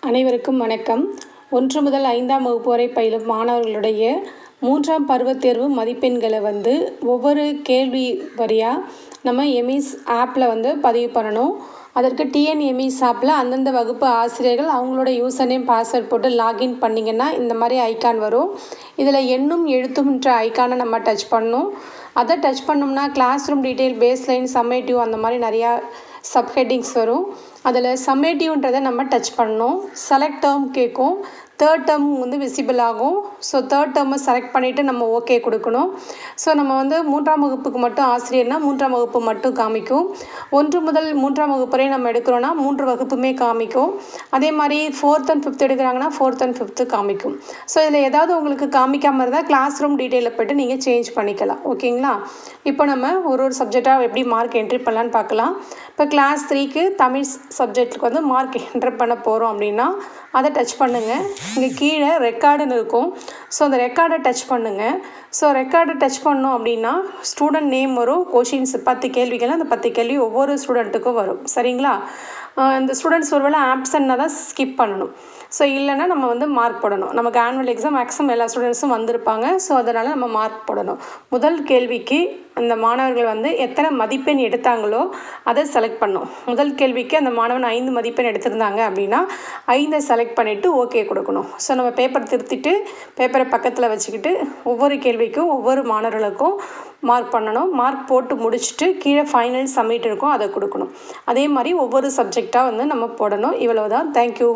அனைவருக்கும் வணக்கம். 1 முதல் 5ஆம் வகுப்பு வரை பயிலும் மாணவர்களுடைய 3ஆம் பருவத் தேர்வு மதிப்பெண்களை ஒவ்வொரு கேள்வி வரியாக நம்ம எமிஸ் ஆப்பில் பதிவு பண்ணணும். அதற்கு டிஎன்எமிஸ் ஆப்பில் அந்தந்த வகுப்பு ஆசிரியர்கள் அவங்களோட யூசர் நேம் பாஸ்வேர்ட் போட்டு லாகின் பண்ணிங்கன்னா இந்த மாதிரி ஐக்கான் வரும். இதில் எண்ணும் எழுத்தும்ன்ற ஐக்கானை நம்ம டச் பண்ணணும். அதை டச் பண்ணோம்னா classroom detail, baseline, summative அந்த மாதிரி நிறையா சப்ஹெட்டிங்ஸ் வரும். அதில் சம்மேட்டிவ்ன்றதை நம்ம டச் பண்ணணும். செலக்ட் டேர்ம் கேட்கும். தேர்ட் டேர்ம் விசிபிள் ஆகும். ஸோ தேர்ட் டேர்மை செலக்ட் பண்ணிவிட்டு நம்ம ஓகே கொடுக்கணும். ஸோ நம்ம 3ஆம் வகுப்புக்கு மட்டும் ஆசிரியர்னால் 3ஆம் வகுப்பு மட்டும் காமிக்கும். 1 முதல் 3ஆம் வகுப்பு வரை நம்ம எடுக்கிறோன்னா 3 வகுப்புமே காமிக்கும். அதே மாதிரி 4th and 5th எடுக்கிறாங்கன்னா 4th and 5th காமிக்கும். ஸோ இதில் ஏதாவது உங்களுக்கு காமிக்காமல் இருந்தால் கிளாஸ் ரூம் டீட்டெயிலில் போய்ட்டு நீங்கள் சேஞ்ச் பண்ணிக்கலாம். ஓகேங்களா? இப்போ நம்ம ஒரு சப்ஜெக்டாக எப்படி மார்க் என்ட்ரி பண்ணலான்னு பார்க்கலாம். இப்போ கிளாஸ் 3க்கு தமிழ் சப்ஜெக்ட்டுக்கு மார்க் என்ட்ரி பண்ண போகிறோம் அப்படின்னா அதை டச் பண்ணுங்கள். இங்கே கீழே ரெக்கார்டுன்னு இருக்கும். ஸோ அந்த ரெக்கார்டை டச் பண்ணுங்கள். ஸோ ரெக்கார்டை டச் பண்ணோம் அப்படின்னா ஸ்டூடெண்ட் நேம் வரும். கொஷின்ஸ் 10 கேள்விகள், அந்த 10 கேள்வி ஒவ்வொரு ஸ்டூடெண்ட்டுக்கும் வரும். சரிங்களா? இந்த ஸ்டூடெண்ட்ஸ் ஒருவேளை ஆப்சன்னா தான் ஸ்கிப் பண்ணணும். ஸோ இல்லைன்னா நம்ம மார்க் போடணும். நமக்கு ஆனுவல் எக்ஸாம் மேக்ஸிமம் எல்லா ஸ்டூடெண்ட்ஸும் வந்திருப்பாங்க. ஸோ அதனால் நம்ம மார்க் போடணும். முதல் கேள்விக்கு அந்த மாணவர்கள் எத்தனை மதிப்பெண் எடுத்தாங்களோ அதை செலக்ட் பண்ணணும். முதல் கேள்விக்கு அந்த மாணவன் 5 மதிப்பெண் எடுத்திருந்தாங்க அப்படின்னா 5 செலக்ட் பண்ணிவிட்டு ஓகே கொடுக்கணும். ஸோ நம்ம பேப்பர் திருத்திட்டு பேப்பரை பக்கத்தில் வச்சுக்கிட்டு ஒவ்வொரு கேள்விக்கும் ஒவ்வொரு மாணவர்களுக்கும் மார்க் பண்ணணும். மார்க் போட்டு முடிச்சுட்டு கீழே ஃபைனல் சப்மிட் இருக்கும், அதை கொடுக்கணும். அதே மாதிரி ஒவ்வொரு சப்ஜெக்டாக நம்ம போடணும். இவ்வளவுதான். தேங்க்யூ.